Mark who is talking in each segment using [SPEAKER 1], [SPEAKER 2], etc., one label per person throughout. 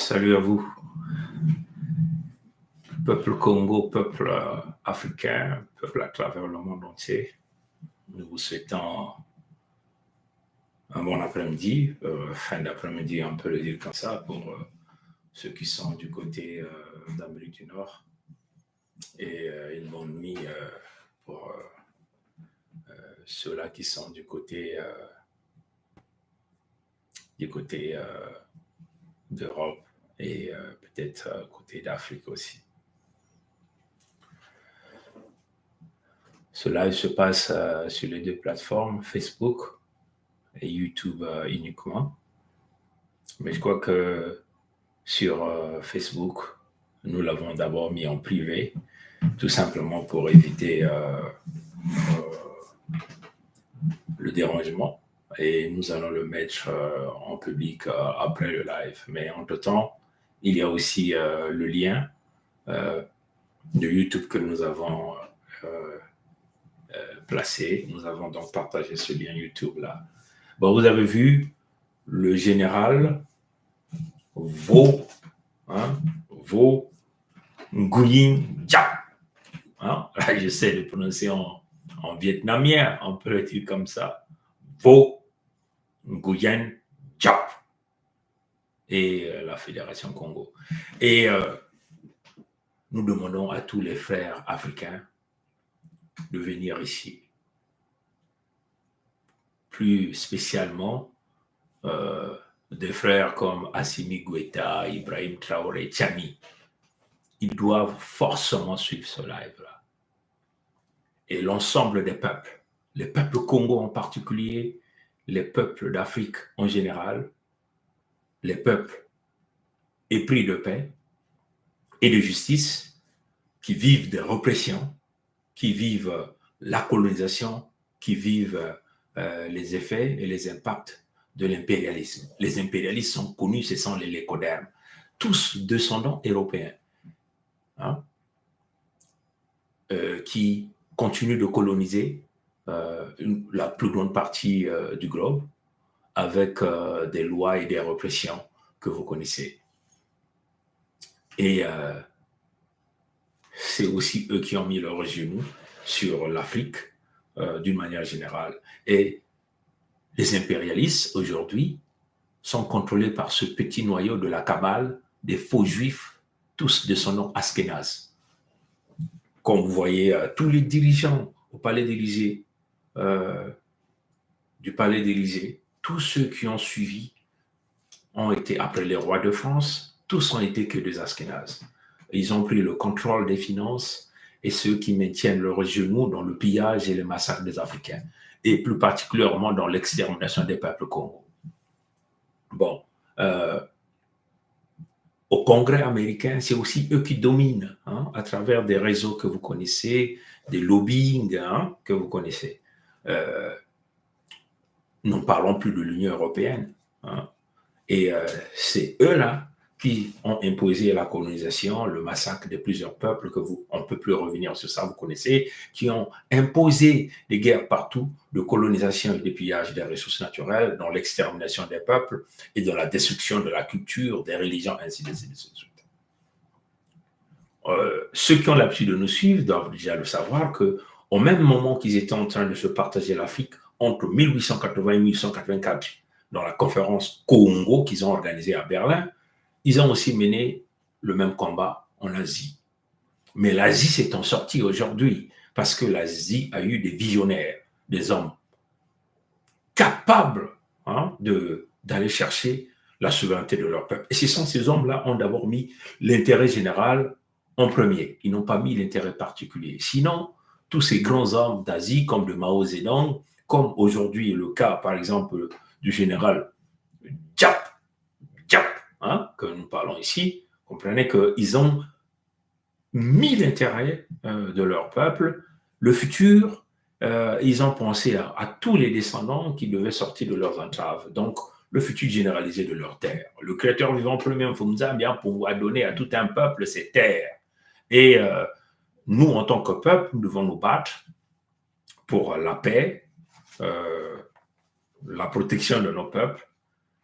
[SPEAKER 1] Salut à vous. Peuple Congo, peuple africain, peuple à travers le monde entier. Nous vous souhaitons un bon après-midi, fin d'après-midi, on peut le dire comme ça, pour ceux qui sont du côté d'Amérique du Nord. Et une bonne nuit pour ceux-là qui sont du côté d'Europe et peut-être côté d'Afrique aussi. Cela se passe sur les deux plateformes, Facebook et YouTube uniquement. Mais je crois que sur Facebook, nous l'avons d'abord mis en privé, tout simplement pour éviter le dérangement. Et nous allons le mettre en public après le live. Mais entre-temps, il y a aussi le lien de YouTube que nous avons placé. Nous avons donc partagé ce lien YouTube-là. Bon, vous avez vu le général Vo Nguyen Diap. Là, j'essaie de prononcer en vietnamien, on peut le dire comme ça. Vo Nguyen Diap. Et la Fédération Congo. Et nous demandons à tous les frères africains de venir ici. Plus spécialement, des frères comme Assimi Goïta, Ibrahim Traoré, Tchani. Ils doivent forcément suivre ce live-là. Et l'ensemble des peuples, les peuples Congo en particulier, les peuples d'Afrique en général, les peuples épris de paix et de justice, qui vivent des répressions, qui vivent la colonisation, qui vivent les effets et les impacts de l'impérialisme. Les impérialistes sont connus, ce sont les lécodermes, tous descendants européens, qui continuent de coloniser la plus grande partie du globe avec des lois et des répressions que vous connaissez. Et c'est aussi eux qui ont mis leurs genoux sur l'Afrique d'une manière générale. Et les impérialistes, aujourd'hui, sont contrôlés par ce petit noyau de la cabale des faux juifs, tous de son nom Askénaz. Comme vous voyez, tous les dirigeants au palais d'Élysée, du palais d'Élysée, tous ceux qui ont suivi ont été, après les rois de France, tous ont été que des Askénazes. Ils ont pris le contrôle des finances et ceux qui maintiennent leurs genoux dans le pillage et le massacre des Africains, et plus particulièrement dans l'extermination des peuples congolais. Bon, au Congrès américain, c'est aussi eux qui dominent à travers des réseaux que vous connaissez, des lobbying que vous connaissez. Nous ne parlons plus de l'Union européenne. Et c'est eux-là qui ont imposé la colonisation, le massacre de plusieurs peuples, on ne peut plus revenir sur ça, vous connaissez, qui ont imposé des guerres partout, de colonisation et de pillage des ressources naturelles, dans l'extermination des peuples et dans la destruction de la culture, des religions, ainsi de suite. Ceux qui ont l'habitude de nous suivre doivent déjà le savoir qu'au même moment qu'ils étaient en train de se partager l'Afrique, entre 1880 et 1884, dans la conférence Congo qu'ils ont organisée à Berlin, ils ont aussi mené le même combat en Asie. Mais l'Asie s'est en sortie aujourd'hui parce que l'Asie a eu des visionnaires, des hommes capables d'aller chercher la souveraineté de leur peuple. Et ce sont ces hommes-là qui ont d'abord mis l'intérêt général en premier. Ils n'ont pas mis l'intérêt particulier. Sinon, tous ces grands hommes d'Asie, comme de Mao Zedong, comme aujourd'hui le cas, par exemple, du général Diap, que nous parlons ici, comprenez qu'ils ont mis l'intérêt de leur peuple, le futur, ils ont pensé à tous les descendants qui devaient sortir de leurs entraves, donc le futur généralisé de leur terre. Le Créateur vivant premier Mfumza bien pour donner à tout un peuple ses terres. Et nous, en tant que peuple, nous devons nous battre pour la paix, la protection de nos peuples,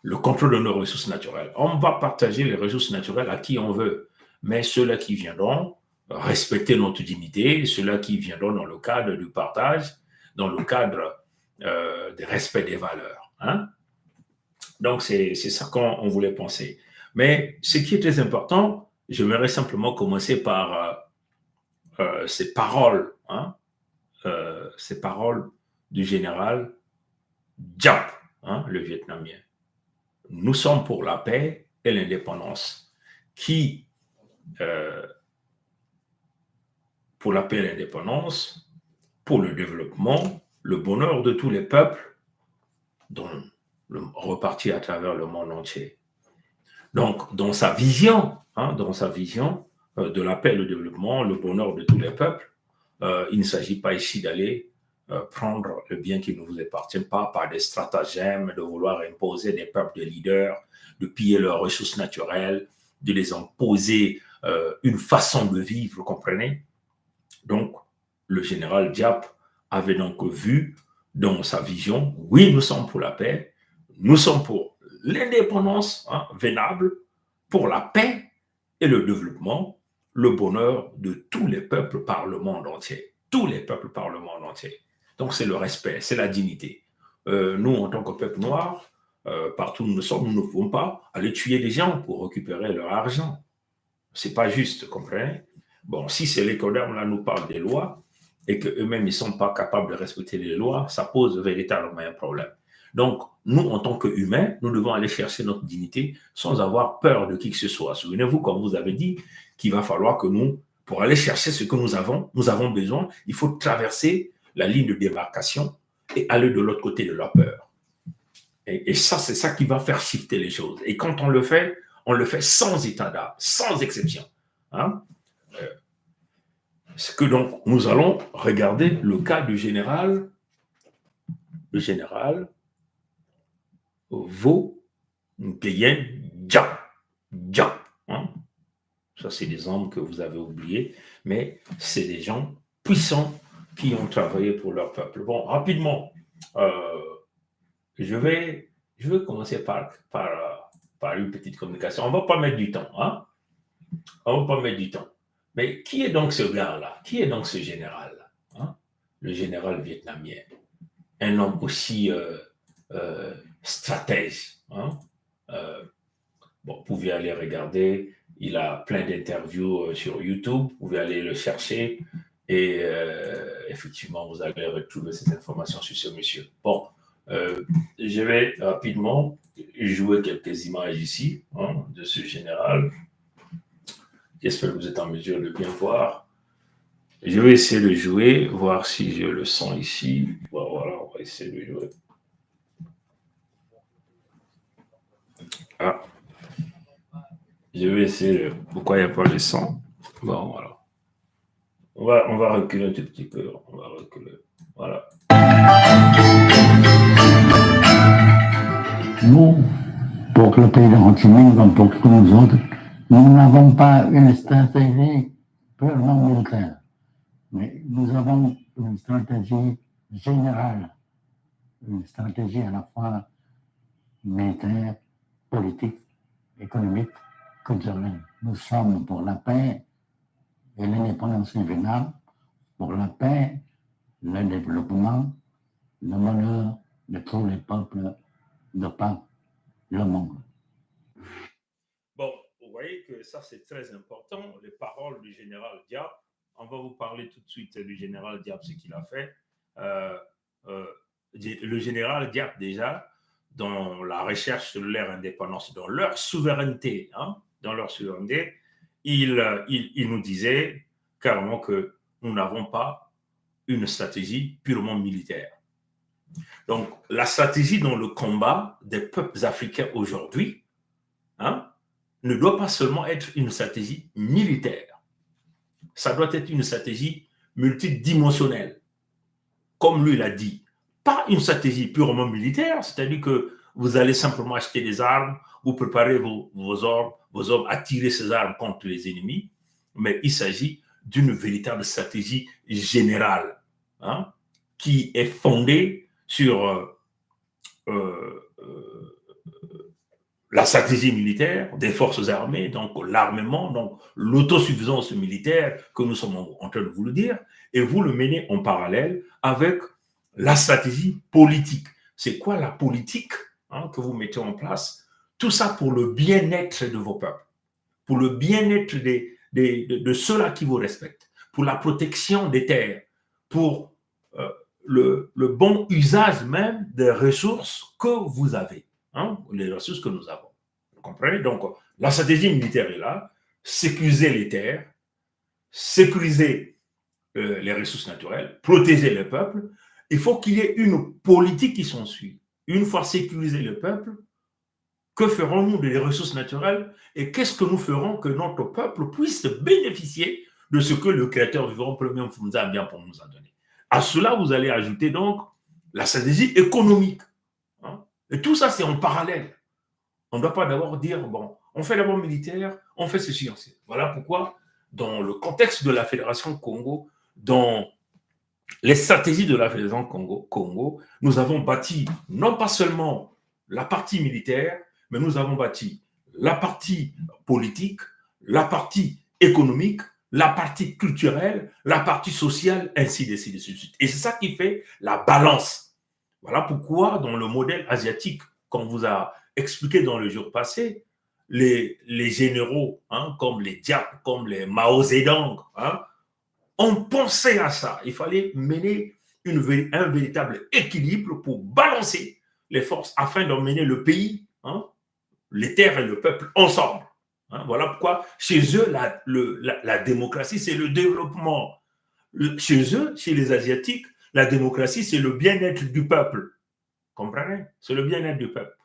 [SPEAKER 1] le contrôle de nos ressources naturelles. On va partager les ressources naturelles à qui on veut, mais ceux-là qui viendront respecter notre dignité, ceux-là qui viendront dans le cadre du partage, dans le cadre du respect des valeurs. Hein? Donc, c'est ça qu'on voulait penser. Mais ce qui est très important, j'aimerais simplement commencer par ces paroles, hein, ces paroles du général Diap, hein, le Vietnamien. Nous sommes pour la paix et l'indépendance. Qui, pour la paix et l'indépendance, pour le développement, le bonheur de tous les peuples, dont repartis à travers le monde entier. Donc, dans sa vision, de la paix, le développement, le bonheur de tous les peuples, il ne s'agit pas ici d'aller prendre le bien qui ne vous appartient pas par des stratagèmes, de vouloir imposer des peuples de leaders, de piller leurs ressources naturelles, de les imposer une façon de vivre, vous comprenez? Donc, le général Diap avait donc vu dans sa vision, oui, nous sommes pour la paix, nous sommes pour l'indépendance vénable, pour la paix et le développement, le bonheur de tous les peuples par le monde entier. Tous les peuples par le monde entier. Donc c'est le respect, c'est la dignité. Nous, en tant que peuple noir, partout où nous sommes, nous ne pouvons pas aller tuer des gens pour récupérer leur argent. C'est pas juste, comprenez? Bon, si c'est les codermes là nous parlent des lois et qu'eux-mêmes ils ne sont pas capables de respecter les lois, ça pose véritablement un problème. Donc, nous, en tant qu'humains, nous devons aller chercher notre dignité sans avoir peur de qui que ce soit. Souvenez-vous, comme vous avez dit, qu'il va falloir que nous, pour aller chercher ce que nous avons besoin, il faut traverser la ligne de démarcation et aller de l'autre côté de la peur. Et ça, c'est ça qui va faire shifter les choses. Et quand on le fait sans état d'âme, sans exception. Hein? C'est que donc, nous allons regarder le cas du général Vo Nguyen Diap. Hein? Ça, c'est des hommes que vous avez oubliés, mais c'est des gens puissants qui ont travaillé pour leur peuple. Bon, rapidement, je vais commencer par une petite communication. On ne va pas mettre du temps. Hein? On ne va pas mettre du temps. Mais qui est donc ce gars-là? Qui est donc ce général-là? Hein? Le général vietnamien. Un homme aussi stratège. Hein? Bon, vous pouvez aller regarder. Il a plein d'interviews sur YouTube. Vous pouvez aller le chercher. Et effectivement, vous allez retrouver ces informations sur ce monsieur. Bon, je vais rapidement jouer quelques images ici de ce général. J'espère que vous êtes en mesure de bien voir. Je vais essayer de jouer, voir si j'ai le son ici. Bon, voilà, on va essayer de jouer. Ah. Je vais essayer de... Pourquoi il n'y a pas de son? Bon, voilà. On va reculer un tout petit peu. On va reculer. Voilà.
[SPEAKER 2] Nous, pour le pays de Ho Chi Minh, comme pour tous nous autres, nous n'avons pas une stratégie purement militaire, mais nous avons une stratégie générale, une stratégie à la fois militaire, politique, économique, culturelle. Nous sommes pour la paix et l'indépendance régionale, pour la paix, le développement, le bonheur de tous les peuples de par le monde.
[SPEAKER 1] Bon, vous voyez que ça, c'est très important. Les paroles du général Diap. On va vous parler tout de suite du général Diap, ce qu'il a fait. Le général Diap, déjà, dans la recherche de leur indépendance, dans leur souveraineté, il nous disait carrément que nous n'avons pas une stratégie purement militaire. Donc, la stratégie dans le combat des peuples africains aujourd'hui, ne doit pas seulement être une stratégie militaire. Ça doit être une stratégie multidimensionnelle. Comme lui l'a dit, pas une stratégie purement militaire, c'est-à-dire que vous allez simplement acheter des armes, vous préparez vos hommes à tirer ces armes contre les ennemis, mais il s'agit d'une véritable stratégie générale qui est fondée sur la stratégie militaire des forces armées, donc l'armement, donc l'autosuffisance militaire que nous sommes en train de vous le dire, et vous le menez en parallèle avec la stratégie politique. C'est quoi la politique que vous mettez en place? Tout ça pour le bien-être de vos peuples, pour le bien-être de ceux-là qui vous respectent, pour la protection des terres, pour le bon usage même des ressources que vous avez, les ressources que nous avons. Vous comprenez? Donc, la stratégie militaire est là, sécuriser les terres, sécuriser les ressources naturelles, protéger le peuple. Il faut qu'il y ait une politique qui s'ensuit. Une fois sécurisé le peuple, que ferons-nous des ressources naturelles et qu'est-ce que nous ferons que notre peuple puisse bénéficier de ce que le Créateur vivant premier nous a bien pour nous en donner. À cela, vous allez ajouter donc la stratégie économique. Et tout ça, c'est en parallèle. On ne doit pas d'abord dire, bon, on fait d'abord militaire, on fait ceci, ceci. Voilà pourquoi, dans le contexte de la Fédération Congo, dans les stratégies de la Fédération Congo, nous avons bâti non pas seulement la partie militaire, mais nous avons bâti la partie politique, la partie économique, la partie culturelle, la partie sociale, ainsi de suite. Et c'est ça qui fait la balance. Voilà pourquoi, dans le modèle asiatique, qu'on vous a expliqué dans le jour passé, les généraux, comme les Diap, comme les Mao Zedong, on pensait à ça. Il fallait mener un véritable équilibre pour balancer les forces afin d'emmener le pays, les terres et le peuple ensemble. Voilà pourquoi chez eux, la démocratie, c'est le développement. Chez eux, chez les Asiatiques, la démocratie, c'est le bien-être du peuple. Comprenez? C'est le bien-être du peuple.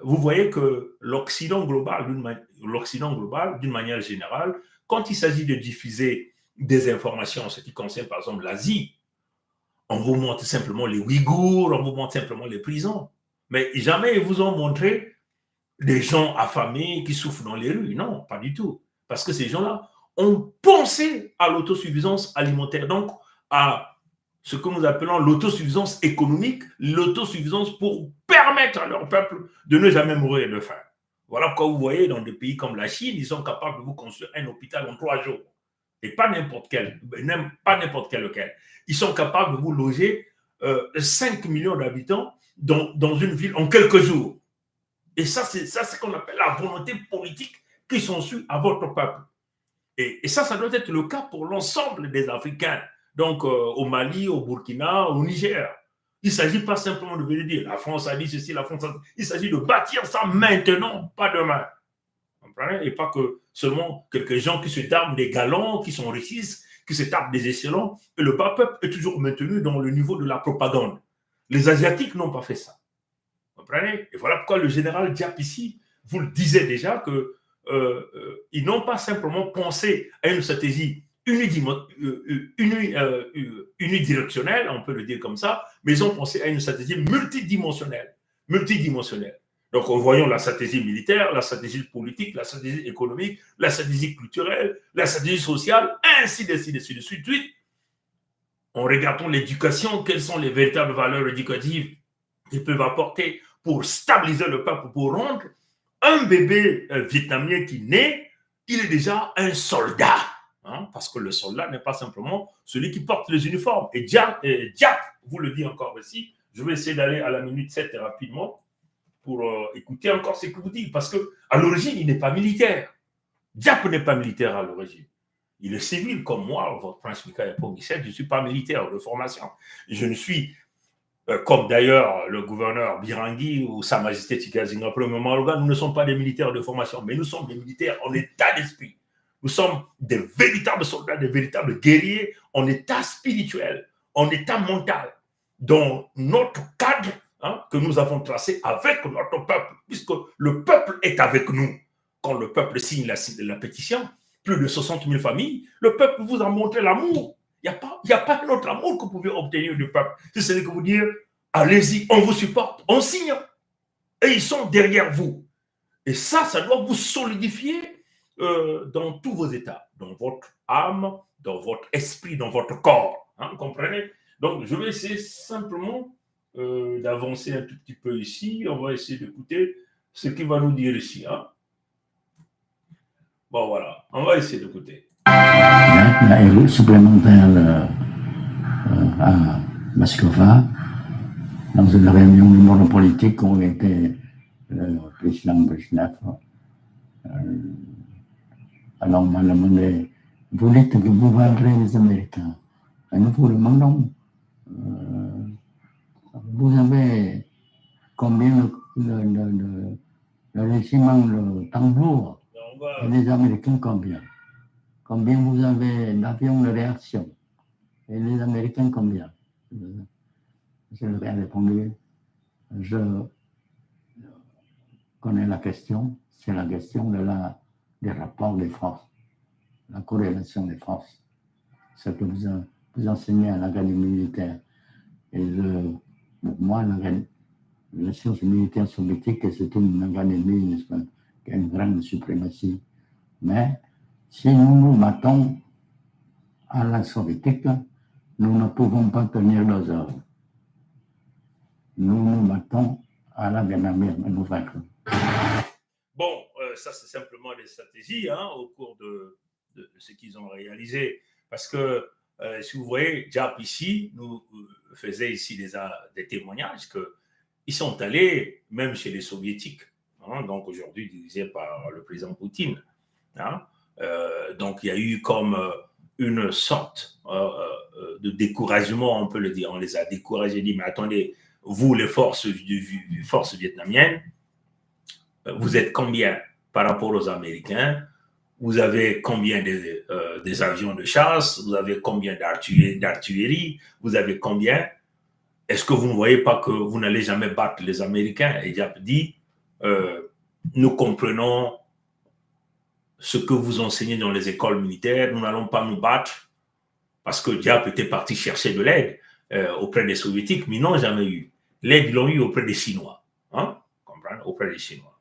[SPEAKER 1] Vous voyez que l'Occident global, d'une manière générale, quand il s'agit de diffuser des informations en ce qui concerne, par exemple, l'Asie, on vous montre simplement les Ouïghours, on vous montre simplement les prisons. Mais jamais ils vous ont montré des gens affamés qui souffrent dans les rues. Non, pas du tout. Parce que ces gens-là ont pensé à l'autosuffisance alimentaire, donc à ce que nous appelons l'autosuffisance économique, l'autosuffisance pour permettre à leur peuple de ne jamais mourir de faim. Voilà pourquoi vous voyez dans des pays comme la Chine, ils sont capables de vous construire un hôpital en 3 jours. Et pas n'importe quel, lequel. Ils sont capables de vous loger 5 millions d'habitants dans une ville en quelques jours. Et ça, c'est ce qu'on appelle la volonté politique qui s'ensuit à votre peuple. Et ça doit être le cas pour l'ensemble des Africains. Donc, au Mali, au Burkina, au Niger. Il ne s'agit pas simplement de venir dire la France a dit ceci, la France a dit. Il s'agit de bâtir ça maintenant, pas demain. Et pas que seulement quelques gens qui se tapent des galons, qui s'enrichissent, qui se tapent des échelons. Et le peuple est toujours maintenu dans le niveau de la propagande. Les Asiatiques n'ont pas fait ça. Comprenez? Et voilà pourquoi le général Diap ici vous le disait déjà que ils n'ont pas simplement pensé à une stratégie unidirectionnelle, on peut le dire comme ça, mais ils ont pensé à une stratégie multidimensionnelle. Donc, en voyant la stratégie militaire, la stratégie politique, la stratégie économique, la stratégie culturelle, la stratégie sociale, ainsi de suite. En regardant l'éducation, quelles sont les véritables valeurs éducatives qu'ils peuvent apporter pour stabiliser le peuple, pour rendre un bébé vietnamien qui naît, il est déjà un soldat. Parce que le soldat n'est pas simplement celui qui porte les uniformes. Et Diap vous le dit encore ici, je vais essayer d'aller à la minute 7 rapidement pour écouter encore ce que vous dites, parce qu'à l'origine, il n'est pas militaire. Diap n'est pas militaire à l'origine. Il est civil comme moi, votre prince Michael Michel, je ne suis pas militaire de formation. Je ne suis comme d'ailleurs le gouverneur Birangui ou Sa Majesté Tikazinga Premier Maloga, nous ne sommes pas des militaires de formation, mais nous sommes des militaires en état d'esprit. Nous sommes des véritables soldats, des véritables guerriers en état spirituel, en état mental, dans notre cadre que nous avons tracé avec notre peuple, puisque le peuple est avec nous. Quand le peuple signe la pétition, plus de 60 000 familles, le peuple vous a montré l'amour. Il n'y a pas notre amour que vous pouvez obtenir du peuple. C'est que vous dire, allez-y, on vous supporte, on signe. Et ils sont derrière vous. Et ça doit vous solidifier dans tous vos états, dans votre âme, dans votre esprit, dans votre corps. Vous comprenez? Donc, je vais essayer simplement d'avancer un tout petit peu ici. On va essayer d'écouter ce qu'il va nous dire ici. Hein. Bon, voilà, on va essayer d'écouter.
[SPEAKER 2] Il y a un supplémentaire à Moscova, dans une réunion du monde politique où était le président Brezhnev. Alors on m'a demandé, vous dites que vous vendrez les Américains. Et nous vous demandons, vous avez combien le régiment, le tambour, et les Américains combien? Combien vous avez d'avions de réaction? Et les Américains combien? Je leur ai répondu, je connais la question, c'est la question des rapports des forces, la corrélation des forces, ce que vous enseignez à l'académie militaire. Et pour moi, la science militaire soviétique, c'est une académie qui a une grande suprématie. Mais si nous nous battons à la soviétique, nous ne pouvons pas tenir 2 heures. Nous nous battons à la vietnamienne et nous vaincrons.
[SPEAKER 1] Bon, ça c'est simplement des stratégies hein, au cours de ce qu'ils ont réalisé. Parce que si vous voyez, Diap ici nous faisait ici des témoignages qu'ils sont allés même chez les soviétiques. Hein, donc aujourd'hui dirigés par le président Poutine. Hein, donc il y a eu comme une sorte de découragement, on peut le dire. On les a découragés, dit mais attendez, vous les forces vietnamiennes, vous êtes combien par rapport aux Américains? Vous avez combien des avions de chasse? Vous avez combien d'artillerie? Vous avez combien? Est-ce que vous ne voyez pas que vous n'allez jamais battre les Américains? Et Diap dit, nous comprenons ce que vous enseignez dans les écoles militaires, nous n'allons pas nous battre parce que Diap était parti chercher de l'aide auprès des Soviétiques, mais ils n'ont jamais eu. L'aide, ils l'ont eu auprès des Chinois. Hein? Comprenez? Auprès des Chinois.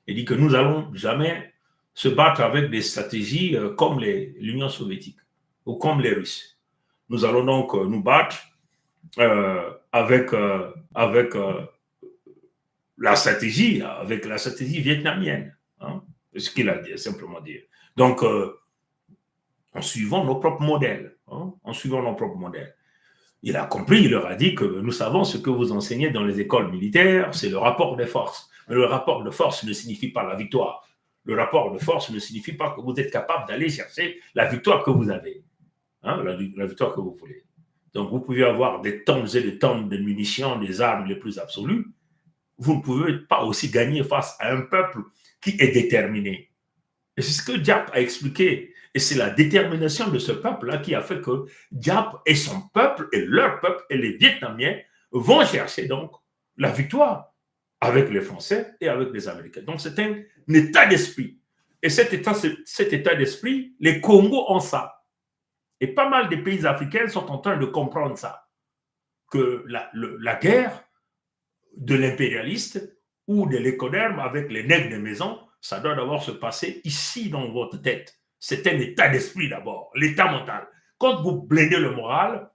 [SPEAKER 1] Il dit que nous n'allons jamais se battre avec des stratégies comme l'Union soviétique ou comme les Russes. Nous allons donc nous battre avec la stratégie vietnamienne. Hein, c'est ce qu'il a dit, simplement dire. Donc, en suivant nos propres modèles. Hein, en suivant nos propres modèles. Il a compris, il leur a dit que nous savons ce que vous enseignez dans les écoles militaires, c'est le rapport des forces. Mais le rapport de force ne signifie pas la victoire. Le rapport de force ne signifie pas que vous êtes capable d'aller chercher la victoire que vous avez, hein, la victoire que vous voulez. Donc, vous pouvez avoir des tonnes et des tonnes de munitions, des armes les plus absolues. Vous ne pouvez pas aussi gagner face à un peuple qui est déterminé. Et c'est ce que Diap a expliqué. Et c'est la détermination de ce peuple-là qui a fait que Diap et son peuple, et leur peuple, et les Vietnamiens vont chercher donc la victoire avec les Français et avec les Américains. Donc c'est un état d'esprit. Et cet état d'esprit, les Congos ont ça. Et pas mal de pays africains sont en train de comprendre ça. Que la guerre de l'impérialiste ou de l'écoderme avec les nègres de maison, ça doit d'abord se passer ici dans votre tête. C'est un état d'esprit d'abord, l'état mental. Quand vous blindez le moral,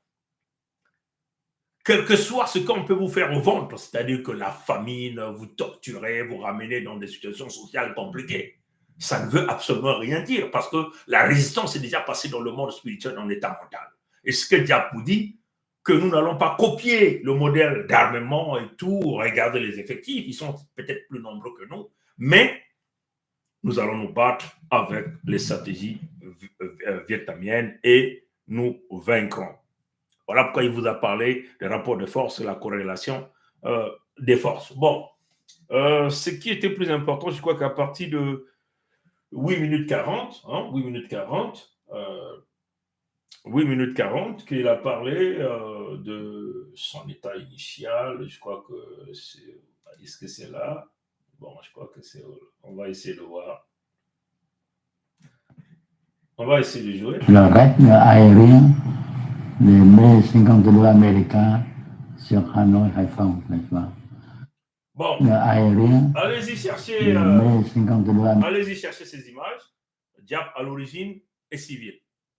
[SPEAKER 1] quel que soit ce qu'on peut vous faire au ventre, c'est-à-dire que la famine, vous torturez, vous ramenez dans des situations sociales compliquées, ça ne veut absolument rien dire parce que la résistance est déjà passée dans le monde spirituel en état mental. Et ce que Diapou dit, que nous n'allons pas copier le modèle d'armement et tout, regarder les effectifs, ils sont peut-être plus nombreux que nous, mais nous allons nous battre avec les stratégies vietnamiennes et nous vaincrons. Voilà pourquoi il vous a parlé des rapports de force et la corrélation des forces. Bon, ce qui était plus important, je crois qu'à partir de 8 minutes 40, 8 minutes 40, 8 minutes 40, qu'il a parlé de son état initial. Je crois que c'est... Est-ce que c'est là? Bon, je crois que c'est... On va essayer de voir. On va essayer de jouer.
[SPEAKER 2] Le rythme aérien des B-52 américains sur Hanoi Haiphong, n'est-ce pas?
[SPEAKER 1] Bon,
[SPEAKER 2] aérien,
[SPEAKER 1] allez-y chercher ces images. Diap, à l'origine, est civil.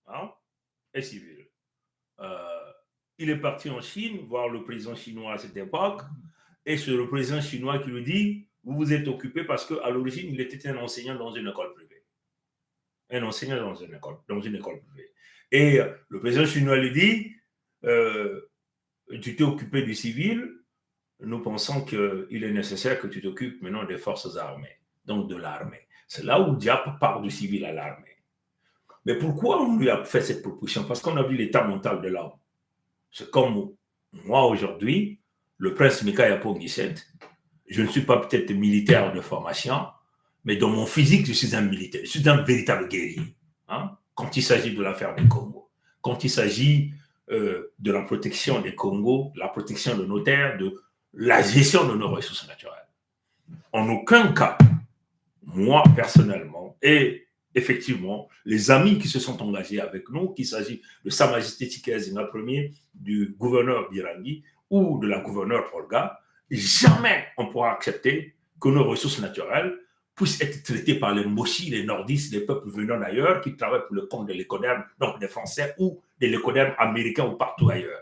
[SPEAKER 1] Hein? Est civil. Il est parti en Chine voir le président chinois à cette époque, et c'est le président chinois qui lui dit vous vous êtes occupé parce qu'à l'origine, il était un enseignant dans une école privée. Un enseignant dans une école privée. Et le président chinois lui dit, tu t'es occupé du civil, nous pensons qu'il est nécessaire que tu t'occupes maintenant des forces armées, donc de l'armée. C'est là où Diap part du civil à l'armée. Mais pourquoi on lui a fait cette proposition? Parce qu'on a vu l'état mental de l'homme. C'est comme moi aujourd'hui, le prince Mikaya Pongiset, je ne suis pas peut-être militaire de formation, mais dans mon physique, je suis un militaire, je suis un véritable guerrier. Hein? Quand il s'agit de l'affaire des Congo, quand il s'agit de la protection des Congos, la protection de nos terres, de la gestion de nos ressources naturelles. En aucun cas, moi personnellement, et effectivement, les amis qui se sont engagés avec nous, qu'il s'agit de Sa Majesté Tikazinga Ier, du gouverneur Birangi ou de la gouverneure Polga, jamais on pourra accepter que nos ressources naturelles puissent être traitées par les Moshi, les nordistes, les peuples venant d'ailleurs qui travaillent pour le compte de l'écoderme, donc des Français ou de l'écoderme américain ou partout ailleurs.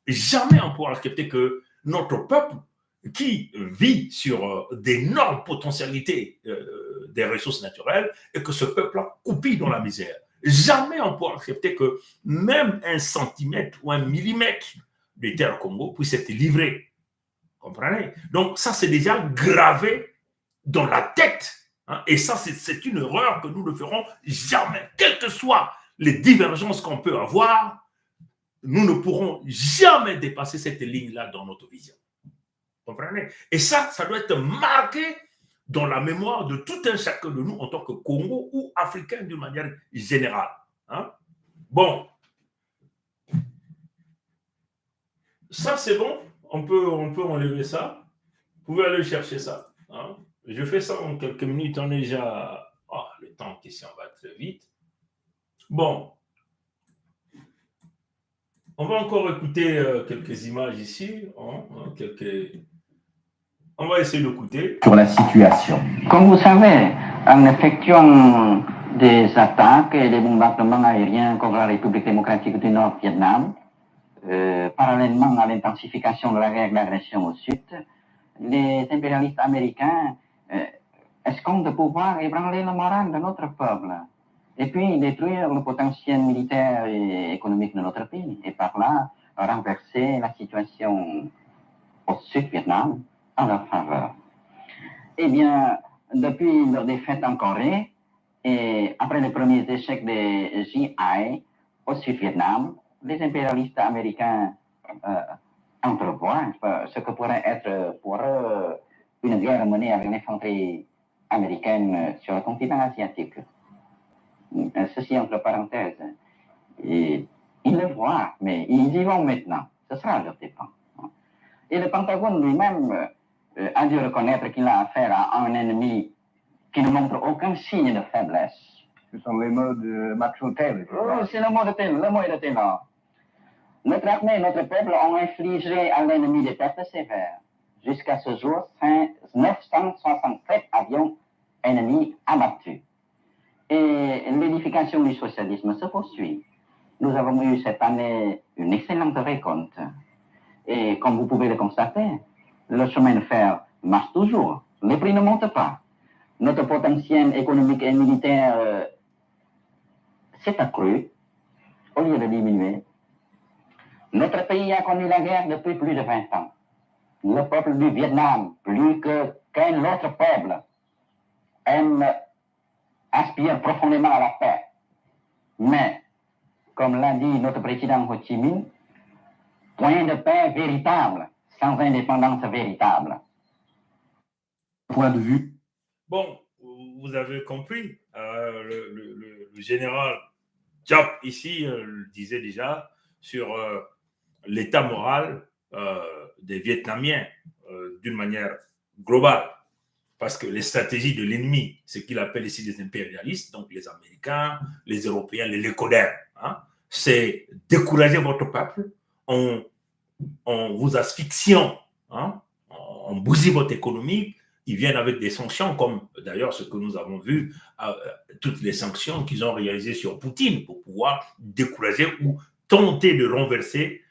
[SPEAKER 1] Jamais on pourra accepter que notre peuple qui vit sur d'énormes potentialités des ressources naturelles et que ce peuple-là coupille dans la misère. Jamais on pourra accepter que même un centimètre ou un millimètre des terres Congo puisse être livré. Comprenez? Donc ça, c'est déjà gravé dans la tête. Hein, et ça, c'est une erreur que nous ne ferons jamais. Quelles que soient les divergences qu'on peut avoir, nous ne pourrons jamais dépasser cette ligne-là dans notre vision. Comprenez? Et ça doit être marqué dans la mémoire de tout un chacun de nous en tant que Congo ou Africain d'une manière générale. Hein? Bon. Ça, c'est bon. On peut enlever ça. Vous pouvez aller chercher ça. Hein? Je fais ça en quelques minutes. On est déjà... Oh, le temps en question va très vite. Bon. On va encore écouter quelques images ici. On va essayer d'écouter.
[SPEAKER 3] Sur la situation.
[SPEAKER 2] Comme vous savez, en effectuant des attaques et des bombardements aériens contre la République démocratique du Nord Vietnam, parallèlement à l'intensification de la guerre d'agression au sud, les impérialistes américains escomptent de pouvoir ébranler le moral de notre peuple et puis détruire le potentiel militaire et économique de notre pays et par là renverser la situation au sud-Vietnam en leur faveur. Eh bien, depuis leur défaite en Corée et après les premiers échecs des GI au sud-Vietnam, les impérialistes américains entrevoient ce que pourrait être pour eux une guerre menée avec l'infanterie américaine sur le continent asiatique. Ceci entre parenthèses. Et ils le voient, mais ils y vont maintenant. Ce sera à leur dépens. Et le Pentagone lui-même a dû reconnaître qu'il a affaire à un ennemi qui ne montre aucun signe de faiblesse.
[SPEAKER 3] Ce sont les mots de Max Houtel.
[SPEAKER 2] Oh, c'est le mot de Taylor. Le mot est de Taylor. Notre armée et notre peuple ont infligé à l'ennemi des pertes sévères. Jusqu'à ce jour, 967 avions ennemis abattus. Et l'édification du socialisme se poursuit. Nous avons eu cette année une excellente récolte. Et comme vous pouvez le constater, le chemin de fer marche toujours. Les prix ne montent pas. Notre potentiel économique et militaire s'est accru au lieu de diminuer. Notre pays a connu la guerre depuis plus de 20 ans. Le peuple du Vietnam, plus qu'un autre peuple, aspire profondément à la paix. Mais, comme l'a dit notre président Ho Chi Minh, point de paix véritable sans indépendance véritable.
[SPEAKER 3] Point de vue.
[SPEAKER 1] Bon, vous avez compris, le général Diop ici le disait déjà sur l'état moral des Vietnamiens d'une manière globale. Parce que les stratégies de l'ennemi, ce qu'il appelle ici les impérialistes, donc les Américains, les Européens, les lécodermes, hein, c'est décourager votre peuple en vous asphyxiant, hein, en bousille votre économie. Ils viennent avec des sanctions, comme d'ailleurs ce que nous avons vu, toutes les sanctions qu'ils ont réalisées sur Poutine pour pouvoir décourager ou tenter de renverser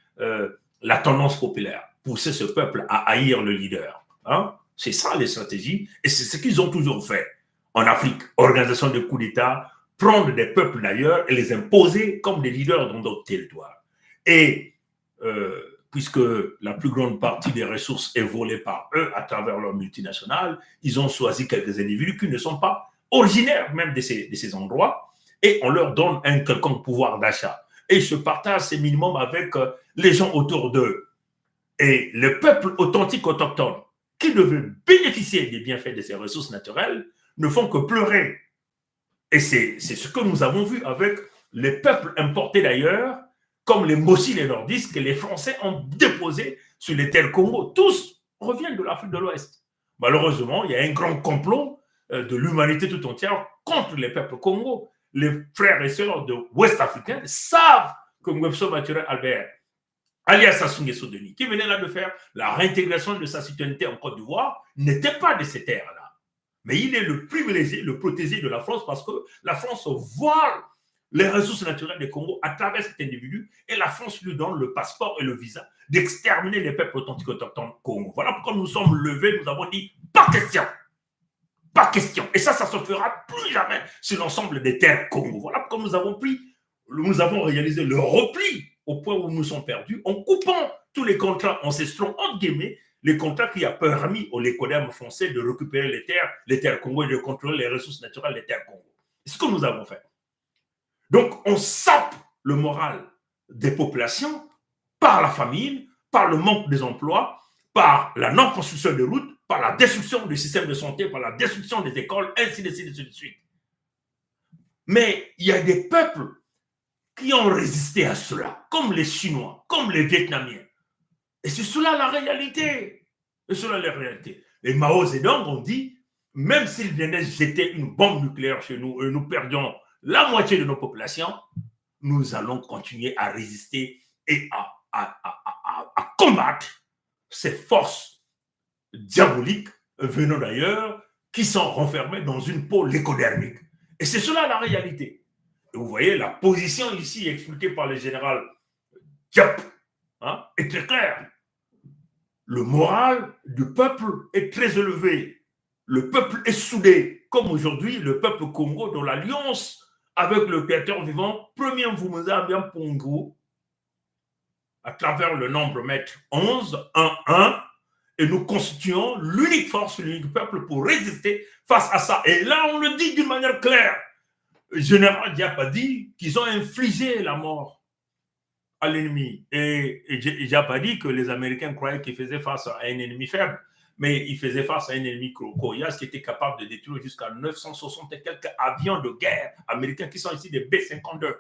[SPEAKER 1] la tendance populaire, pousser ce peuple à haïr le leader. Hein. C'est ça les stratégies et c'est ce qu'ils ont toujours fait en Afrique. Organisation de coups d'État, prendre des peuples d'ailleurs et les imposer comme des leaders dans d'autres territoires. Et puisque la plus grande partie des ressources est volée par eux à travers leurs multinationales, ils ont choisi quelques individus qui ne sont pas originaires même de ces endroits et on leur donne un quelconque pouvoir d'achat. Et ils se partagent ces minimums avec les gens autour d'eux. Et le peuple authentique autochtone qui devait bénéficier des bienfaits de ces ressources naturelles ne font que pleurer. Et c'est ce que nous avons vu avec les peuples importés d'ailleurs, comme les Mossi, les Nordistes, que les Français ont déposés sur les terres Congo. Tous reviennent de l'Afrique de l'Ouest. Malheureusement, il y a un grand complot de l'humanité tout entière contre les peuples Congo. Les frères et sœurs de Ouest africains savent que Ngwebso Maturé Albert, alias Sassou Nguesso Denis, qui venait là de faire la réintégration de sa citoyenneté en Côte d'Ivoire, n'était pas de ces terres-là. Mais il est le privilégié, le protégé de la France parce que la France vole les ressources naturelles du Congo à travers cet individu et la France lui donne le passeport et le visa d'exterminer les peuples authentiques autochtones Congo. Voilà pourquoi nous sommes levés, nous avons dit pas question. Pas question. Et ça se fera plus jamais sur l'ensemble des terres Congo. Voilà pourquoi nous avons réalisé le repli au point où nous sommes perdus en coupant tous les contrats ancestraux, entre guillemets, les contrats qui ont permis aux Lécodèmes français de récupérer les terres Congo et de contrôler les ressources naturelles des terres Congo. C'est ce que nous avons fait. Donc, on sape le moral des populations par la famine, par le manque des emplois, par la non-construction de routes, par la destruction du système de santé, par la destruction des écoles, ainsi de suite. Mais il y a des peuples qui ont résisté à cela, comme les Chinois, comme les Vietnamiens. Et c'est cela la réalité. C'est cela la réalité. Et Mao Zedong ont dit, même s'il venait jeter une bombe nucléaire chez nous et nous perdions la moitié de nos populations, nous allons continuer à résister et à combattre ces forces diaboliques venant d'ailleurs qui sont renfermées dans une peau lécodermique. Et c'est cela la réalité. Et vous voyez, la position ici expliquée par le général Diop est très claire. Le moral du peuple est très élevé. Le peuple est soudé, comme aujourd'hui le peuple Congo dans l'alliance avec le créateur vivant, premier Mvumza Bien Pongo, à travers le nombre maître 11, 1, 1, et nous constituons l'unique force, l'unique peuple pour résister face à ça. Et là, on le dit d'une manière claire. Le général Diop a dit qu'ils ont infligé la mort à l'ennemi. Et Diop a dit que les Américains croyaient qu'ils faisaient face à un ennemi faible, mais ils faisaient face à un ennemi coriace qui était capable de détruire jusqu'à 960 et quelques avions de guerre américains qui sont ici des B-52.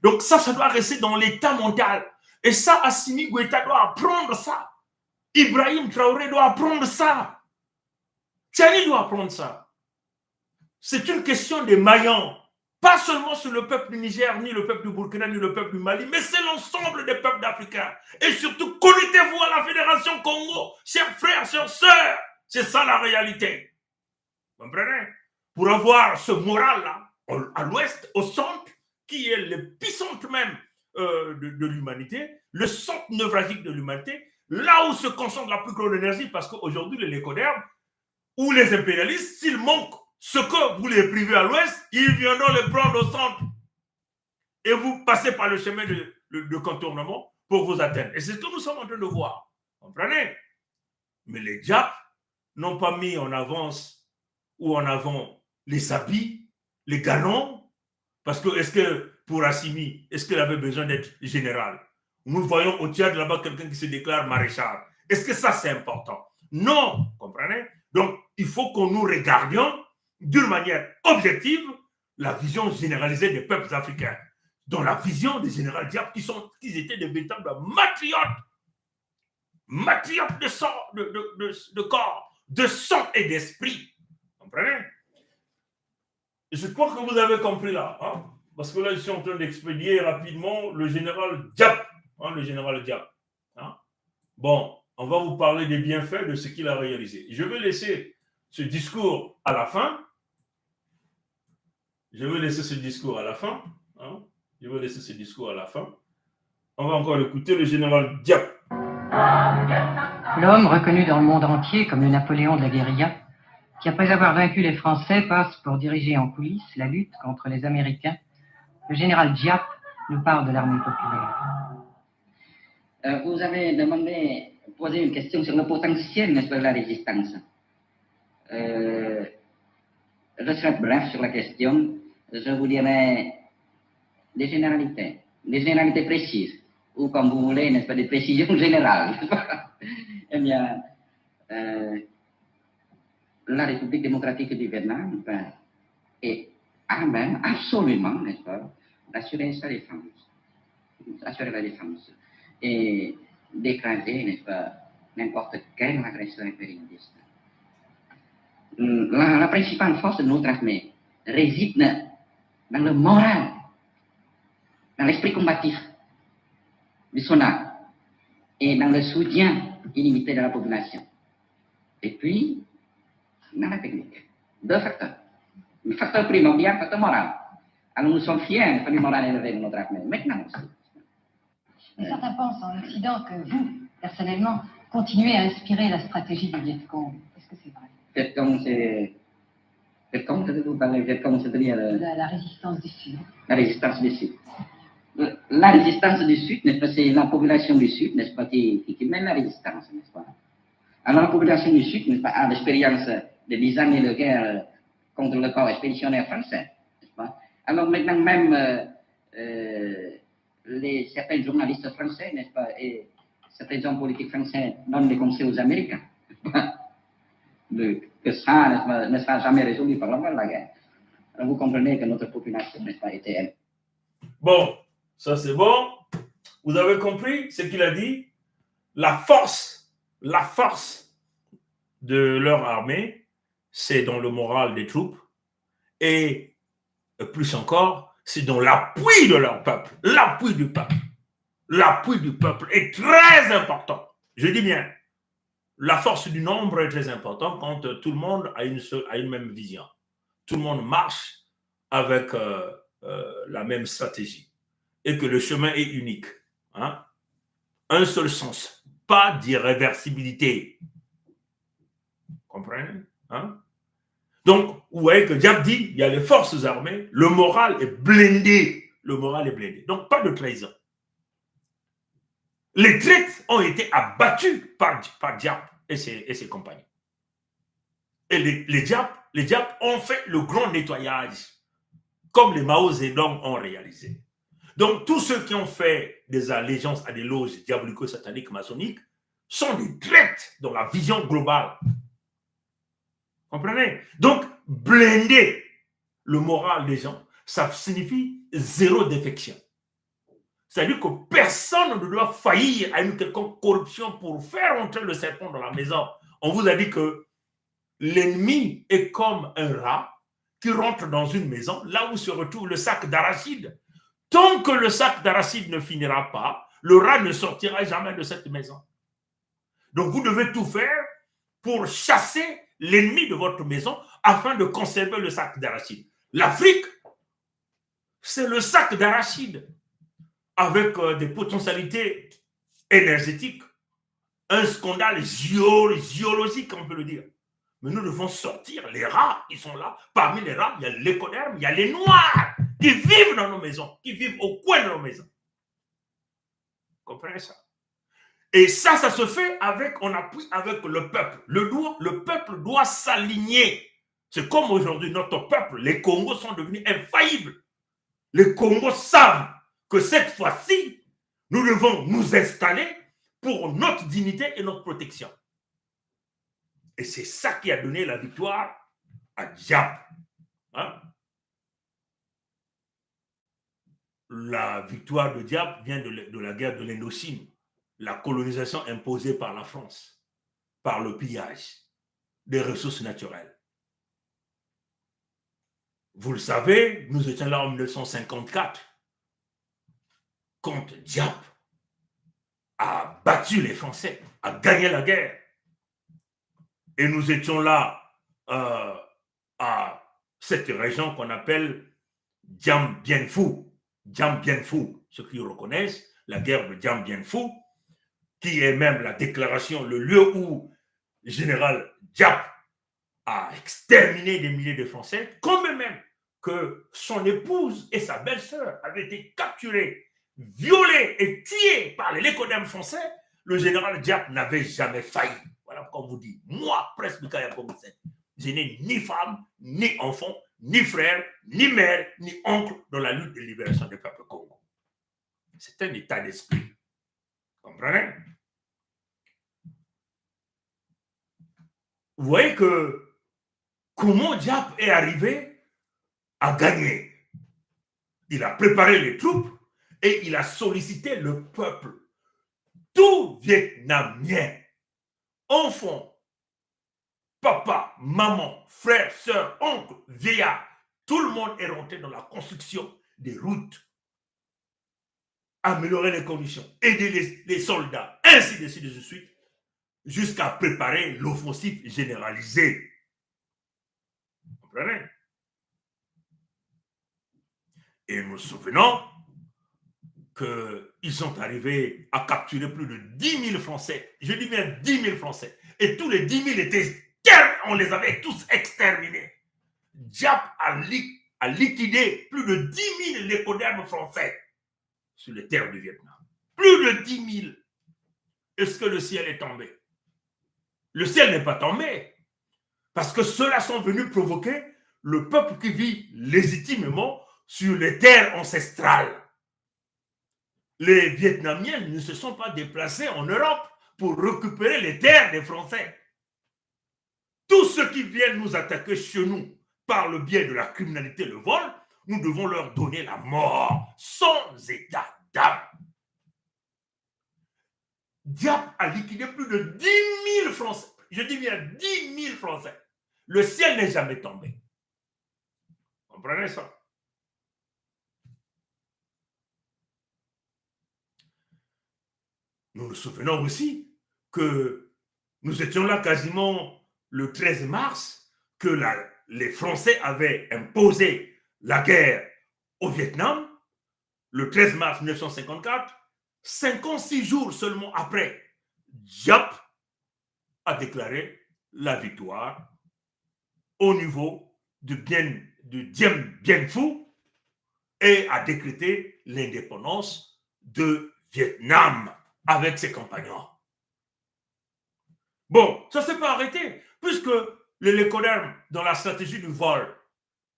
[SPEAKER 1] Donc ça doit rester dans l'état mondial. Et ça, Assimi Goïta doit apprendre ça. Ibrahim Traoré doit apprendre ça. Tiani doit apprendre ça. C'est une question des maillons. Pas seulement sur le peuple du Niger, ni le peuple du Burkina, ni le peuple du Mali, mais c'est l'ensemble des peuples africains. Et surtout, connectez-vous à la Fédération Congo, chers frères, chers sœurs. C'est ça la réalité. Vous comprenez? Pour avoir ce moral-là, à l'ouest, au centre, qui est l'épicentre même de l'humanité, le centre névralgique de l'humanité, là où se concentre la plus grande énergie, parce qu'aujourd'hui, les lécodermes ou les impérialistes, s'ils manquent ce que vous les privez à l'ouest, ils viendront les prendre au centre. Et vous passez par le chemin de contournement pour vous atteindre. Et c'est ce que nous sommes en train de voir. Vous comprenez? Mais les Diaps n'ont pas mis en avance ou en avant les habits, les galons, parce que est-ce que pour Assimi, est-ce qu'il avait besoin d'être général? Nous voyons au théâtre là-bas quelqu'un qui se déclare maréchal. Est-ce que ça c'est important? Non, vous comprenez? Donc il faut que nous regardions d'une manière objective la vision généralisée des peuples africains. Dans la vision des généraux Diop qui étaient des véritables matriotes de sang, de corps, de sang et d'esprit. Vous comprenez? Je crois que vous avez compris là. Hein? Parce que là, je suis en train d'expédier rapidement le général Diop. Le général Diop. Hein? Bon, on va vous parler des bienfaits de ce qu'il a réalisé. Je vais laisser ce discours à la fin. Je vais laisser ce discours à la fin. On va encore écouter le général Diop.
[SPEAKER 4] L'homme reconnu dans le monde entier comme le Napoléon de la guérilla, qui après avoir vaincu les Français passe pour diriger en coulisses la lutte contre les Américains, le général Diap nous parle de l'armée populaire.
[SPEAKER 5] Vous avez posé une question sur le potentiel de la résistance. Je serai bref sur la question. Je vous dirai des généralités précises, ou comme vous voulez, n'est-ce pas, des précisions générales. Eh bien, la République démocratique du Vietnam a même absolument, n'est-ce pas, d'assurer sa défense, assurer la défense et d'écraser, n'est-ce pas, n'importe quelle agression impérialiste. La principale force de notre armée réside dans le moral, dans l'esprit combatif du soldat et dans le soutien illimité de la population. Et puis, dans la technique. Deux facteurs. Le facteur primordial, le facteur moral. Alors nous sommes fiers du moral élevé de notre armée. Maintenant aussi.
[SPEAKER 4] Mais certains pensent en Occident que vous, personnellement, continuez à inspirer la stratégie du Viet Cong. Est-ce que c'est vrai?
[SPEAKER 5] Viet Cong, c'est... Viet Cong, vous parlez Viet Cong, c'est-à-dire...
[SPEAKER 4] La résistance du Sud.
[SPEAKER 5] La résistance du Sud. La résistance du Sud, n'est-ce pas, c'est la population du Sud, n'est-ce pas, qui mène la résistance, n'est-ce pas. Alors la population du Sud, n'est-ce pas, a l'expérience de 10 années de guerre contre le corps expéditionnaire français, n'est-ce pas. Alors maintenant même certains journalistes français, n'est-ce pas, et certains hommes politiques français donnent des conseils aux Américains, que ça ne sera jamais résolu par la voie de la guerre. Alors vous comprenez que notre population, n'est-ce pas, était elle.
[SPEAKER 1] Bon, ça c'est bon. Vous avez compris ce qu'il a dit? La force de leur armée, c'est dans le moral des troupes et plus encore, c'est dans l'appui de leur peuple. L'appui du peuple. L'appui du peuple est très important. Je dis bien, la force du nombre est très importante quand tout le monde a une même vision. Tout le monde marche avec la même stratégie et que le chemin est unique. Hein? Un seul sens, pas d'irréversibilité. Comprenez? Hein? Donc, vous voyez que Diab dit, il y a les forces armées, le moral est blindé. Le moral est blindé. Donc, pas de trahison. Les traites ont été abattus par Diab et ses compagnons. Et les Diab ont fait le grand nettoyage, comme les Mao Zedong ont réalisé. Donc, tous ceux qui ont fait des allégeances à des loges diabolico-sataniques maçonniques sont des traites dans la vision globale. Comprenez? Donc, blinder le moral des gens, ça signifie zéro défection. C'est-à-dire que personne ne doit faillir à une quelconque corruption pour faire entrer le serpent dans la maison. On vous a dit que l'ennemi est comme un rat qui rentre dans une maison, là où se retrouve le sac d'arachide. Tant que le sac d'arachide ne finira pas, le rat ne sortira jamais de cette maison. Donc, vous devez tout faire pour chasser l'ennemi de votre maison afin de conserver le sac d'arachide. L'Afrique, c'est le sac d'arachide avec des potentialités énergétiques, un scandale géologique, on peut le dire. Mais nous devons sortir les rats qui sont là. Parmi les rats, il y a l'écoderme, il y a les noirs qui vivent dans nos maisons, qui vivent au coin de nos maisons. Vous comprenez ça? Et ça se fait en appui avec le peuple. Le peuple doit s'aligner. C'est comme aujourd'hui, notre peuple, les Congos sont devenus infaillibles. Les Congos savent que cette fois-ci, nous devons nous installer pour notre dignité et notre protection. Et c'est ça qui a donné la victoire à Diap. Hein? La victoire de Diap vient de la guerre de l'Indochine, la colonisation imposée par la France, par le pillage des ressources naturelles. Vous le savez, nous étions là en 1954, quand Diap a battu les Français, a gagné la guerre. Et nous étions là à cette région qu'on appelle Dien Bien Phu. Dien Bien Phu, ceux qui reconnaissent la guerre de Dien Bien Phu, qui est même la déclaration, le lieu où le général Diap a exterminé des milliers de Français, quand même que son épouse et sa belle-sœur avaient été capturées, violées et tuées par les Lécodermes français, le général Diap n'avait jamais failli. Voilà pourquoi on vous dit, moi, presque Kaya Komisset, je n'ai ni femme, ni enfant, ni frère, ni mère, ni oncle dans la lutte de libération du peuple Congo. C'est un état d'esprit. Vous comprenez? Vous voyez que comment Diap est arrivé à gagner. Il a préparé les troupes et il a sollicité le peuple. Tout Vietnamien, enfant, papa, maman, frère, soeur, oncle, vieillard, tout le monde est rentré dans la construction des routes, améliorer les conditions, aider les soldats, ainsi de suite, jusqu'à préparer l'offensive généralisée. Vous comprenez? Et nous nous souvenons qu'ils sont arrivés à capturer plus de 10 000 Français. Je dis bien 10 000 Français. Et tous les 10 000 on les avait tous exterminés. Diap a liquidé plus de 10 000 lécodermes français sur les terres du Vietnam. Plus de 10 000. Est-ce que le ciel est tombé? Le ciel n'est pas tombé. Parce que ceux-là sont venus provoquer le peuple qui vit légitimement sur les terres ancestrales. Les Vietnamiens ne se sont pas déplacés en Europe pour récupérer les terres des Français. Tous ceux qui viennent nous attaquer chez nous par le biais de la criminalité, le vol, nous devons leur donner la mort sans état d'âme. Diap a liquidé plus de 10 000 Français. Je dis bien 10 000 Français. Le ciel n'est jamais tombé. Vous comprenez ça? Nous nous souvenons aussi que nous étions là quasiment le 13 mars, que les Français avaient imposé la guerre au Vietnam, le 13 mars 1954, 56 jours seulement après, Diap a déclaré la victoire au niveau de Dien Bien Phu et a décrété l'indépendance de Vietnam avec ses compagnons. Bon, ça ne s'est pas arrêté, puisque les Lécodermes, dans la stratégie du vol,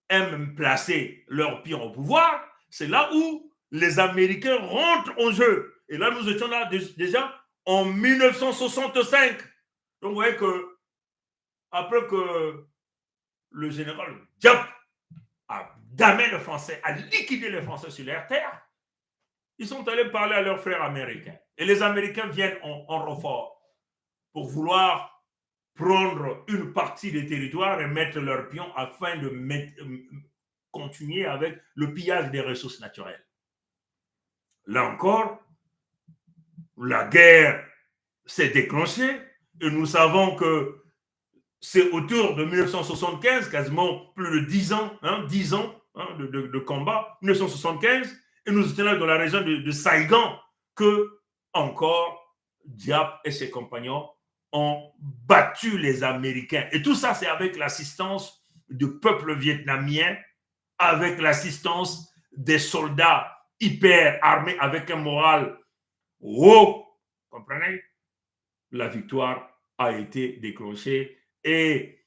[SPEAKER 1] aiment placer leur pion au pouvoir. C'est là où les Américains rentrent en jeu. Et là, nous étions là déjà en 1965. Donc, vous voyez que après que le général Diap a damé les Français, a liquidé les Français sur leur terre, ils sont allés parler à leurs frères américains. Et les Américains viennent en renfort pour vouloir prendre une partie des territoires et mettre leur pion afin de continuer avec le pillage des ressources naturelles. Là encore, la guerre s'est déclenchée et nous savons que c'est autour de 1975, quasiment plus de 10 ans, de combat, 1975, et nous étions là dans la région de Saigon, que encore Diap et ses compagnons ont battu les Américains. Et tout ça, c'est avec l'assistance du peuple vietnamien, avec l'assistance des soldats hyper armés, avec un moral haut. Comprenez? La victoire a été déclenchée et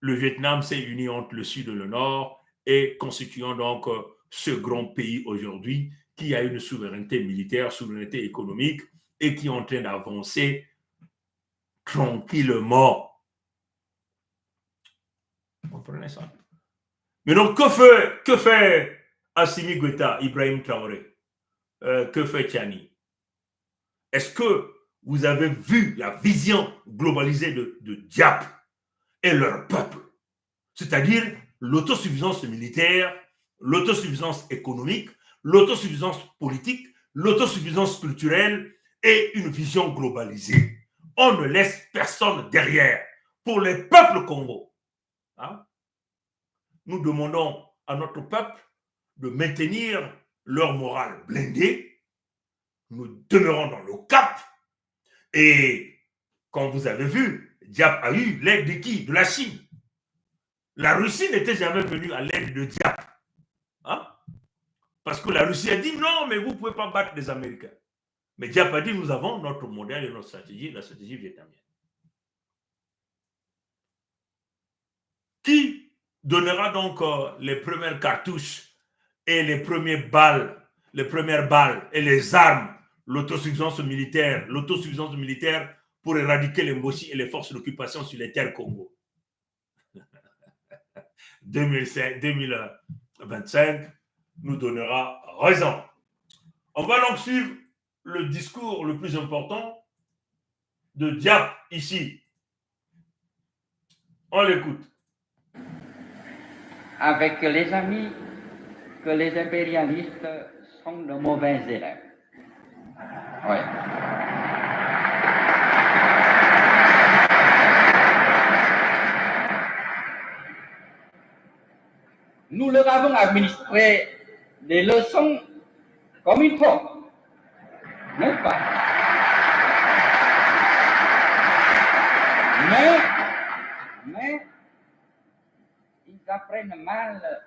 [SPEAKER 1] le Vietnam s'est uni entre le sud et le nord et constituant donc ce grand pays aujourd'hui qui a une souveraineté militaire, souveraineté économique et qui est en train d'avancer tranquillement. Vous comprenez ça? Mais donc, que fait Assimi Goïta, Ibrahim Traoré? Que fait Tchani? Est-ce que vous avez vu la vision globalisée de Diap et leur peuple? C'est-à-dire l'autosuffisance militaire, l'autosuffisance économique, l'autosuffisance politique, l'autosuffisance culturelle et une vision globalisée. On ne laisse personne derrière. Pour les peuples Congo, hein, nous demandons à notre peuple de maintenir leur morale blindée. Nous demeurons dans le cap Et comme vous avez vu, Diap a eu l'aide de qui? De la Chine. La Russie n'était jamais venue à l'aide de Diap. Hein? Parce que la Russie a dit non, mais vous ne pouvez pas battre les Américains. Mais Diap a dit nous avons notre modèle et notre stratégie, la stratégie vietnamienne. Qui donnera donc les premières cartouches et les premières balles et les armes, l'autosuffisance militaire pour éradiquer les Mboshi et les forces d'occupation sur les terres Congo. 2025 nous donnera raison. On va donc suivre le discours le plus important de Diap ici. On l'écoute.
[SPEAKER 5] Avec les amis que les impérialistes sont de mauvais élèves. Oui. Nous leur avons administré des leçons comme il faut, n'est-ce pas? Mais ils apprennent mal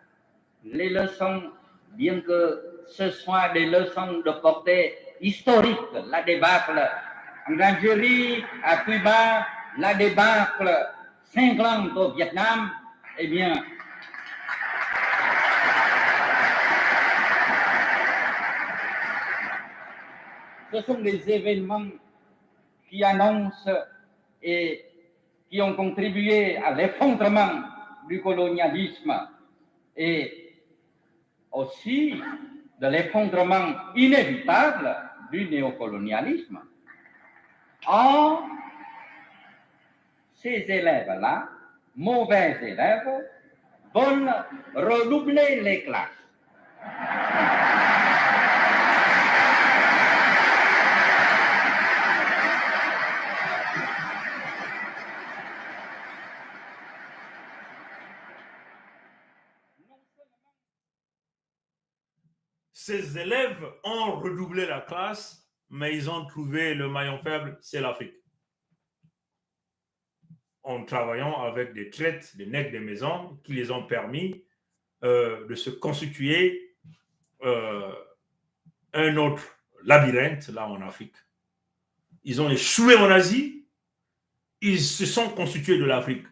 [SPEAKER 5] les leçons, bien que ce soit des leçons de portée historique. La débâcle en Algérie, à Cuba, la débâcle cinglante au Vietnam, eh bien, ce sont des événements qui annoncent et qui ont contribué à l'effondrement du colonialisme et aussi de l'effondrement inévitable du néocolonialisme. Or, ces élèves-là, mauvais élèves, veulent redoubler les classes.
[SPEAKER 1] Ces élèves ont redoublé la classe, mais ils ont trouvé le maillon faible, c'est l'Afrique. En travaillant avec des traites, des nègres des maisons, qui les ont permis de se constituer un autre labyrinthe, là en Afrique. Ils ont échoué en Asie, ils se sont constitués de l'Afrique.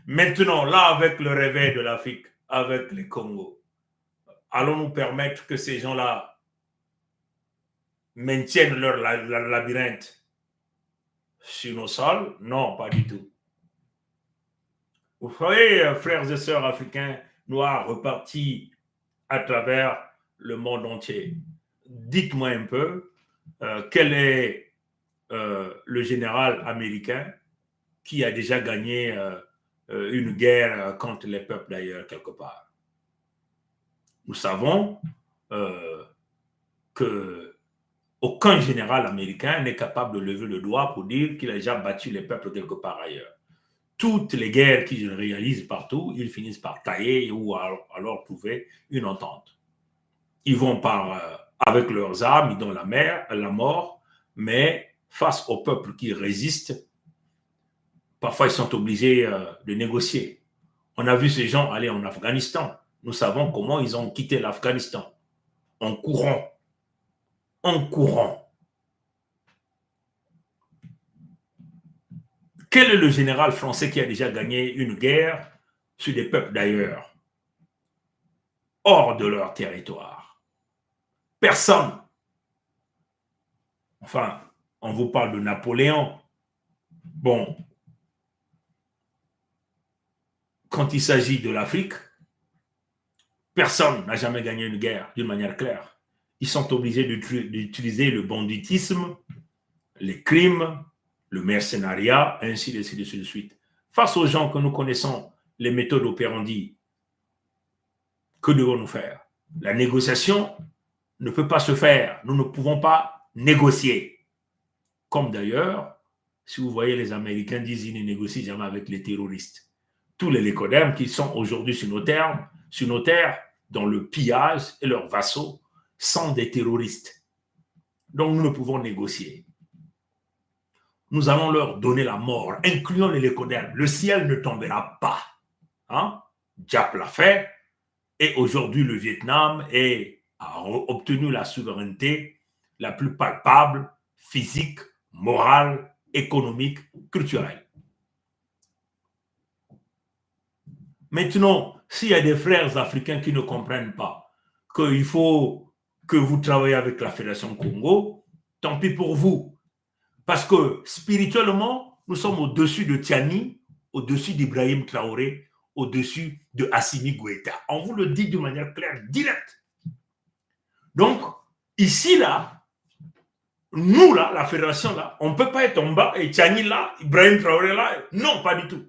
[SPEAKER 1] Maintenant, là, avec le réveil de l'Afrique, avec les Congo, allons-nous permettre que ces gens-là maintiennent leur labyrinthe sur nos sols? Non, pas du tout. Vous voyez, frères et sœurs africains, noirs repartis à travers le monde entier. Dites-moi un peu quel est le général américain qui a déjà gagné une guerre contre les peuples d'ailleurs quelque part. Nous savons que aucun général américain n'est capable de lever le doigt pour dire qu'il a déjà battu les peuples quelque part ailleurs. Toutes les guerres qu'ils réalisent partout, ils finissent par tailler ou alors trouver une entente. Ils vont avec leurs armes, ils donnent la mort, mais face aux peuples qui résistent, parfois ils sont obligés de négocier. On a vu ces gens aller en Afghanistan. Nous savons comment ils ont quitté l'Afghanistan. En courant. En courant. Quel est le général français qui a déjà gagné une guerre sur des peuples d'ailleurs, hors de leur territoire? Personne. Enfin, on vous parle de Napoléon. Bon, quand il s'agit de l'Afrique, personne n'a jamais gagné une guerre d'une manière claire. Ils sont obligés d'utiliser le banditisme, les crimes, le mercenariat, ainsi de suite. Face aux gens que nous connaissons, les méthodes opérandi, que devons-nous faire? La négociation ne peut pas se faire. Nous ne pouvons pas négocier. Comme d'ailleurs, si vous voyez les Américains disent qu'ils ne négocient jamais avec les terroristes. Tous les Lécodermes qui sont aujourd'hui sur nos terres, dans le pillage et leurs vassaux, sont des terroristes. Donc nous ne pouvons négocier. Nous allons leur donner la mort, incluant les Lécodermes. Le ciel ne tombera pas. Hein? Diap l'a fait. Et aujourd'hui, le Vietnam a obtenu la souveraineté la plus palpable, physique, morale, économique, culturelle. Maintenant, s'il y a des frères africains qui ne comprennent pas qu'il faut que vous travaillez avec la Fédération Congo, tant pis pour vous. Parce que spirituellement, nous sommes au-dessus de Tiani, au-dessus d'Ibrahim Traoré, au-dessus de Assimi Goïta. On vous le dit de manière claire, directe. Donc, ici, là, nous, là, la fédération, là, on ne peut pas être en bas et Tiani, là, Ibrahim Traoré, là. Non, pas du tout.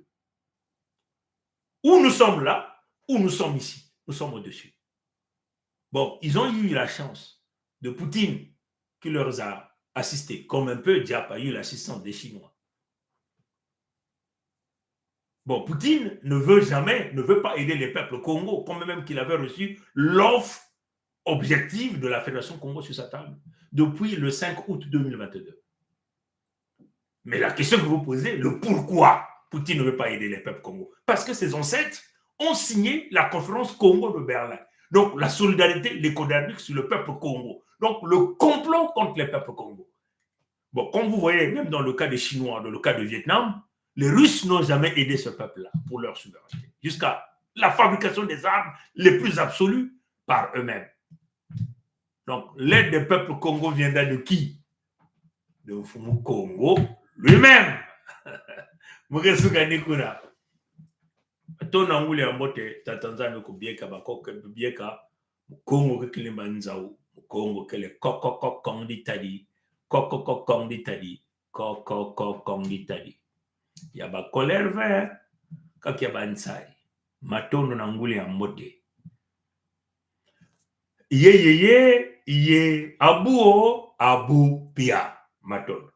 [SPEAKER 1] Ou nous sommes là, ou nous sommes ici. Nous sommes au-dessus. Bon, ils ont eu la chance de Poutine qui leur a assisté, comme un peu Diap a eu l'assistance des Chinois. Bon, Poutine ne veut pas aider les peuples Congo, comme même qu'il avait reçu l'offre objective de la Fédération Congo sur sa table depuis le 5 août 2022. Mais la question que vous posez, le pourquoi Poutine ne veut pas aider les peuples Congo? Parce que ses ancêtres ont signé la conférence Congo de Berlin. Donc, la solidarité, l'économique sur le peuple Congo. Donc, le complot contre les peuples Congo. Bon, comme vous voyez, même dans le cas des Chinois, dans le cas du Vietnam, les Russes n'ont jamais aidé ce peuple-là pour leur souveraineté. Jusqu'à la fabrication des armes les plus absolues par eux-mêmes. Donc, l'aide des peuples Congo viendra de qui? De Mfumu Congo lui-même. Mugesuganikuna. Tona ngule amote tatanzani kubieka bakoke bieka Congo kekilimba nzau Congo kele kokoko kondi tadi kokoko kondi tadi kokoko kondi tadi yaba colère vert kaki yaba nsai matono na ngule amote ye abuo abu pia matono